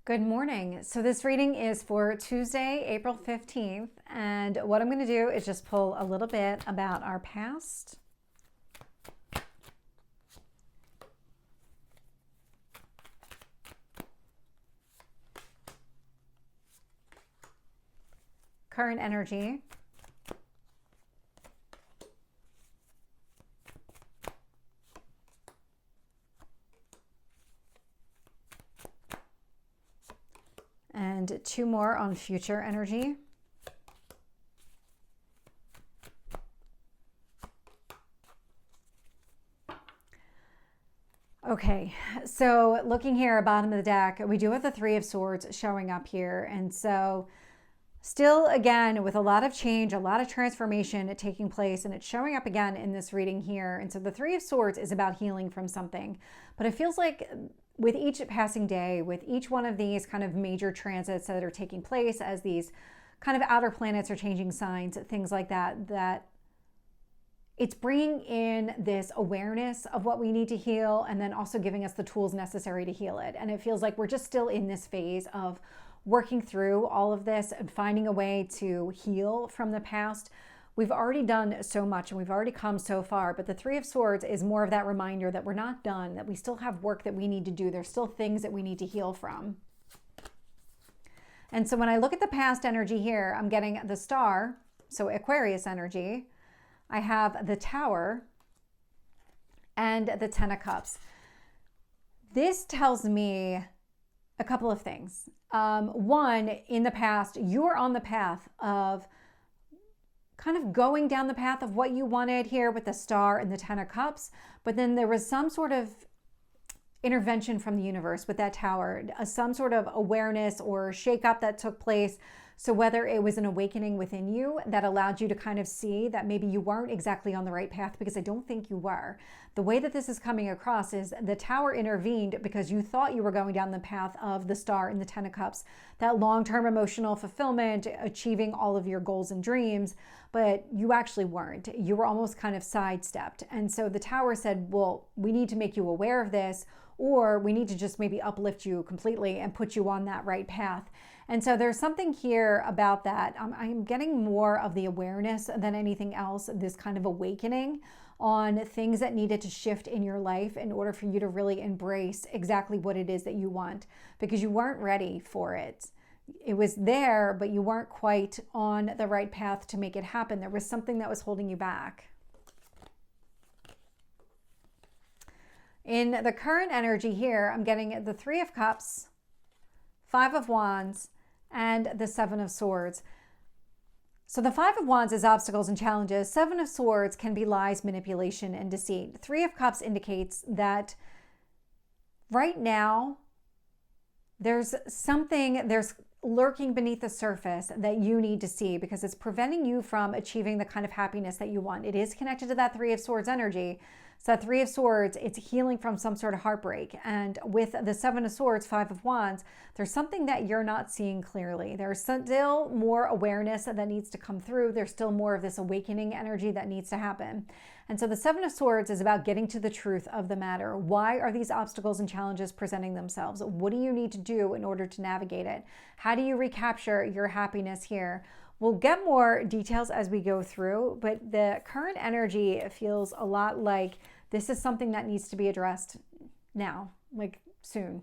Good morning. So this reading is for Tuesday, April 15th. And what I'm going to do is just pull a little bit about our past, current energy, and two more on future energy. Okay, so looking here at bottom of the deck, we do have the Three of Swords showing up here. And so still, again, with a lot of change, a lot of transformation taking place, and it's showing up again in this reading here. And so the Three of Swords is about healing from something. But it feels like with each passing day, with each one of these kind of major transits that are taking place as these kind of outer planets are changing signs, things like that, that it's bringing in this awareness of what we need to heal and then also giving us the tools necessary to heal it. And it feels like we're just still in this phase of working through all of this and finding a way to heal from the past. We've already done so much and we've already come so far, but the Three of Swords is more of that reminder that we're not done, that we still have work that we need to do. There's still things that we need to heal from. And so when I look at the past energy here, I'm getting the Star, so Aquarius energy. I have the Tower and the Ten of Cups. This tells me a couple of things. One, in the past, you were on the path of kind of going down the path of what you wanted here with the Star and the Ten of Cups, but then there was some sort of intervention from the universe with that Tower, some sort of awareness or shakeup that took place. So whether it was an awakening within you that allowed you to kind of see that maybe you weren't exactly on the right path, because I don't think you were. The way that this is coming across is the Tower intervened because you thought you were going down the path of the Star and the Ten of Cups, that long-term emotional fulfillment, achieving all of your goals and dreams, but you actually weren't. You were almost kind of sidestepped. And so the Tower said, well, we need to make you aware of this, or we need to just maybe uplift you completely and put you on that right path. And so there's something here about that. I'm getting more of the awareness than anything else, this kind of awakening on things that needed to shift in your life in order for you to really embrace exactly what it is that you want, because you weren't ready for it. It was there, but you weren't quite on the right path to make it happen. There was something that was holding you back. In the current energy here, I'm getting the Three of Cups, Five of Wands, and the Seven of Swords. So the Five of Wands is obstacles and challenges. Seven of Swords can be lies, manipulation, and deceit. Three of Cups indicates that right now there's something, there's lurking beneath the surface that you need to see, because it's preventing you from achieving the kind of happiness that you want. It is connected to that Three of Swords energy. So that Three of Swords, it's healing from some sort of heartbreak. And with the Seven of Swords, Five of Wands, there's something that you're not seeing clearly. There's still more awareness that needs to come through. There's still more of this awakening energy that needs to happen. And so the Seven of Swords is about getting to the truth of the matter. Why are these obstacles and challenges presenting themselves? What do you need to do in order to navigate it? How do you recapture your happiness here? We'll get more details as we go through, but the current energy feels a lot like this is something that needs to be addressed now, like soon.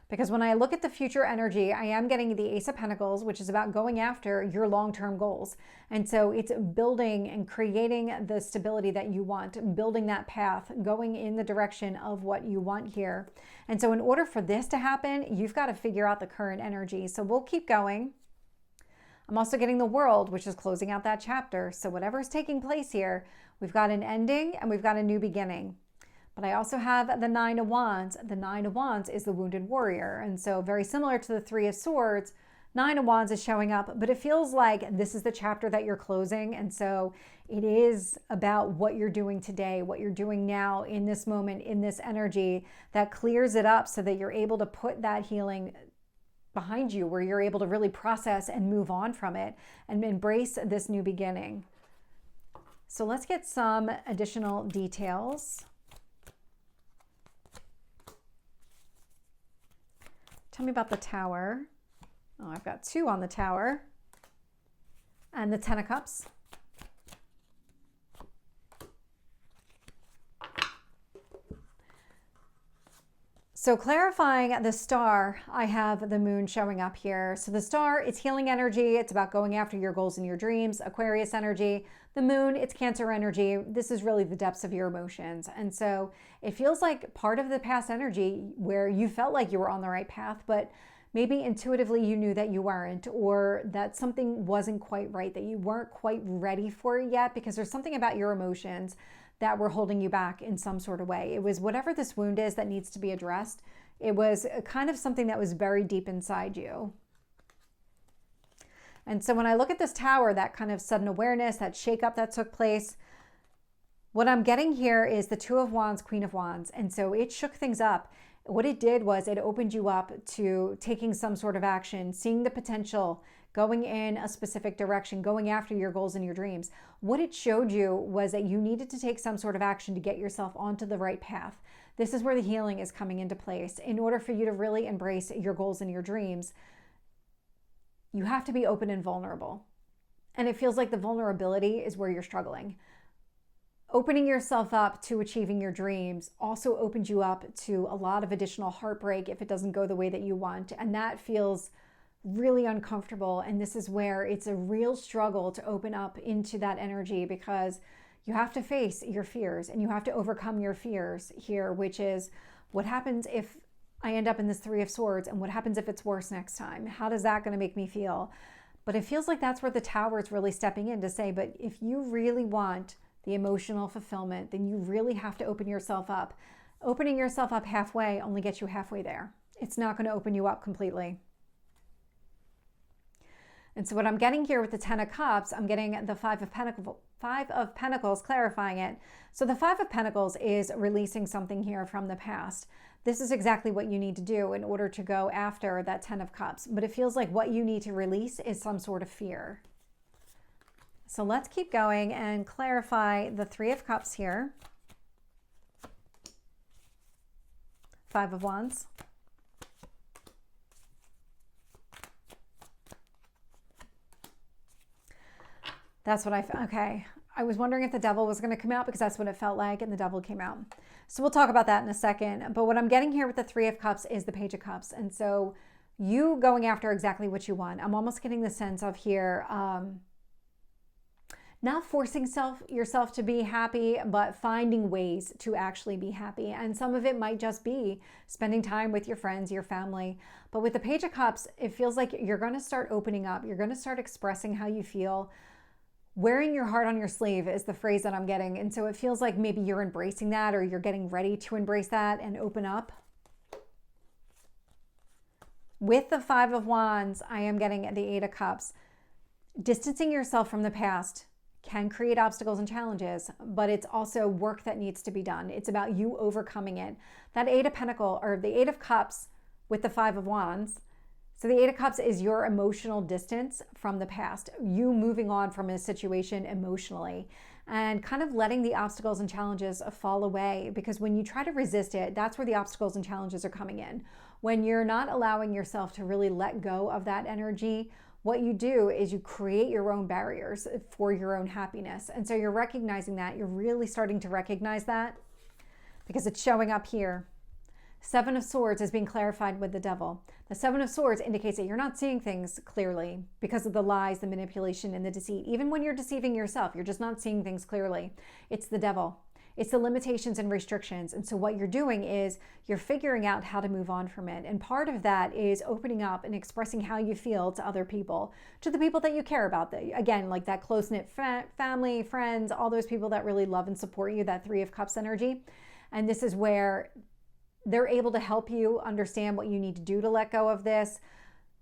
Because when I look at the future energy, I am getting the Ace of Pentacles, which is about going after your long-term goals. And so it's building and creating the stability that you want, building that path, going in the direction of what you want here. And so in order for this to happen, you've got to figure out the current energy. So we'll keep going. I'm also getting the World, which is closing out that chapter. So whatever's taking place here, we've got an ending and we've got a new beginning. But I also have the Nine of Wands. The Nine of Wands is the wounded warrior. And so very similar to the Three of Swords, Nine of Wands is showing up, but it feels like this is the chapter that you're closing. And so it is about what you're doing today, what you're doing now in this moment, in this energy that clears it up so that you're able to put that healing behind you, where you're able to really process and move on from it and embrace this new beginning. So let's get some additional details. Tell me about the Tower. Oh, I've got 2 on the Tower. And the Ten of Cups. So clarifying the Star, I have the Moon showing up here. So the Star, it's healing energy. It's about going after your goals and your dreams. Aquarius energy. The Moon, it's Cancer energy. This is really the depths of your emotions. And so it feels like part of the past energy where you felt like you were on the right path, but maybe intuitively you knew that you weren't, or that something wasn't quite right, that you weren't quite ready for it yet, because there's something about your emotions that were holding you back in some sort of way. It was whatever this wound is that needs to be addressed. It was kind of something that was buried deep inside you. And so when I look at this Tower, that kind of sudden awareness, that shakeup that took place, what I'm getting here is the Two of Wands, Queen of Wands. And so it shook things up. What it did was it opened you up to taking some sort of action, seeing the potential, going in a specific direction, going after your goals and your dreams. What it showed you was that you needed to take some sort of action to get yourself onto the right path. This is where the healing is coming into place. In order for you to really embrace your goals and your dreams, you have to be open and vulnerable. And it feels like the vulnerability is where you're struggling. Opening yourself up to achieving your dreams also opens you up to a lot of additional heartbreak if it doesn't go the way that you want. And that feels really uncomfortable. And this is where it's a real struggle to open up into that energy, because you have to face your fears and you have to overcome your fears here, which is what happens if I end up in this Three of Swords, and what happens if it's worse next time? How does that going to make me feel? But it feels like that's where the Tower is really stepping in to say, but if you really want the emotional fulfillment, then you really have to open yourself up. Opening yourself up halfway only gets you halfway there. It's not going to open you up completely. And so what I'm getting here with the Ten of Cups, I'm getting the Five of Pentacles, clarifying it. So the Five of Pentacles is releasing something here from the past. This is exactly what you need to do in order to go after that Ten of Cups. But it feels like what you need to release is some sort of fear. So let's keep going and clarify the Three of Cups here. Five of Wands. That's what okay. I was wondering if the Devil was going to come out, because that's what it felt like, and the Devil came out. So we'll talk about that in a second. But what I'm getting here with the Three of Cups is the Page of Cups. And so you going after exactly what you want. I'm almost getting the sense of here, not forcing yourself to be happy, but finding ways to actually be happy. And some of it might just be spending time with your friends, your family. But with the Page of Cups, it feels like you're going to start opening up. You're going to start expressing how you feel. Wearing your heart on your sleeve is the phrase that I'm getting. And so it feels like maybe you're embracing that, or you're getting ready to embrace that and open up. With the Five of Wands, I am getting the Eight of Cups. Distancing yourself from the past can create obstacles and challenges, but it's also work that needs to be done. It's about you overcoming it. That Eight of Pentacles, or the Eight of Cups with the Five of Wands. So the Eight of Cups is your emotional distance from the past, you moving on from a situation emotionally and kind of letting the obstacles and challenges fall away, because when you try to resist it, that's where the obstacles and challenges are coming in. When you're not allowing yourself to really let go of that energy, what you do is you create your own barriers for your own happiness. And so you're recognizing that, you're really starting to recognize that, because it's showing up here. Seven of Swords is being clarified with the Devil. The Seven of Swords indicates that you're not seeing things clearly because of the lies, the manipulation, and the deceit. Even when you're deceiving yourself, you're just not seeing things clearly. It's the Devil. It's the limitations and restrictions. And so what you're doing is you're figuring out how to move on from it. And part of that is opening up and expressing how you feel to other people, to the people that you care about. Again, like that close-knit family, friends, all those people that really love and support you, that Three of Cups energy. And this is where they're able to help you understand what you need to do to let go of this.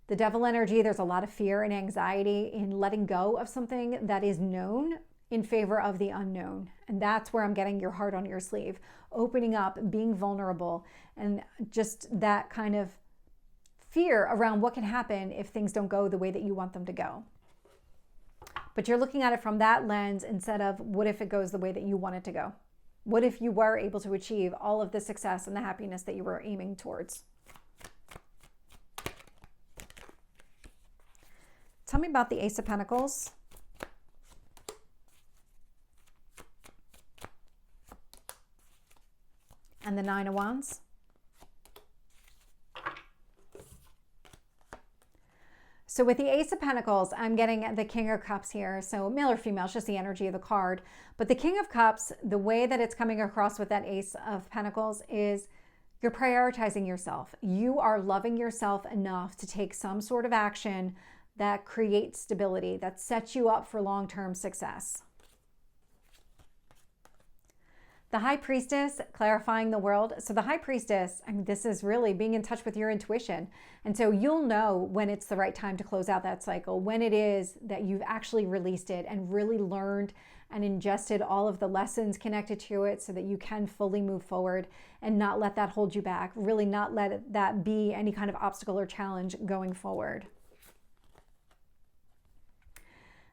The Devil energy, there's a lot of fear and anxiety in letting go of something that is known in favor of the unknown. And that's where I'm getting your heart on your sleeve, opening up, being vulnerable, and just that kind of fear around what can happen if things don't go the way that you want them to go. But you're looking at it from that lens instead of what if it goes the way that you want it to go? What if you were able to achieve all of the success and the happiness that you were aiming towards? tell me about the Ace of Pentacles. And the Nine of Wands. So with the Ace of Pentacles, I'm getting the King of Cups here. So male or female, it's just the energy of the card. But the King of Cups, the way that it's coming across with that Ace of Pentacles is you're prioritizing yourself. You are loving yourself enough to take some sort of action that creates stability, that sets you up for long-term success. The High Priestess, clarifying the world. So the High Priestess, I mean, this is really being in touch with your intuition. And so you'll know when it's the right time to close out that cycle, when it is that you've actually released it and really learned and ingested all of the lessons connected to it so that you can fully move forward and not let that hold you back, really not let that be any kind of obstacle or challenge going forward.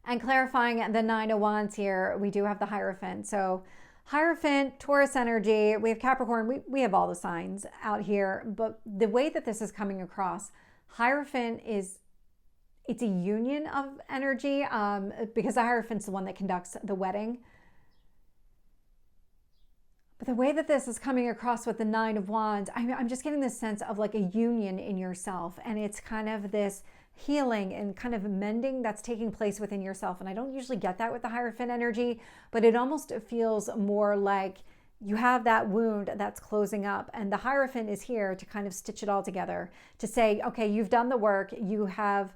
And clarifying the Nine of Wands here, we do have the Hierophant. So Hierophant, Taurus energy, we have Capricorn, we have all the signs out here, but the way that this is coming across, Hierophant it's a union of energy because the Hierophant's the one that conducts the wedding. But the way that this is coming across with the Nine of Wands, I'm just getting this sense of like a union in yourself, and it's kind of this healing and kind of mending that's taking place within yourself. And I don't usually get that with the Hierophant energy, but it almost feels more like you have that wound that's closing up, and the Hierophant is here to kind of stitch it all together, to say, okay, you've done the work, you have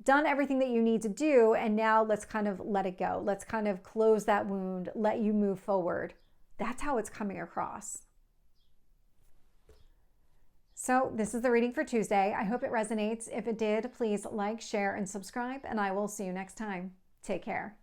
done everything that you need to do, and now let's kind of let it go. Let's kind of close that wound, let you move forward. That's how it's coming across. So this is the reading for Tuesday. I hope it resonates. If it did, please like, share, and subscribe, and I will see you next time. Take care.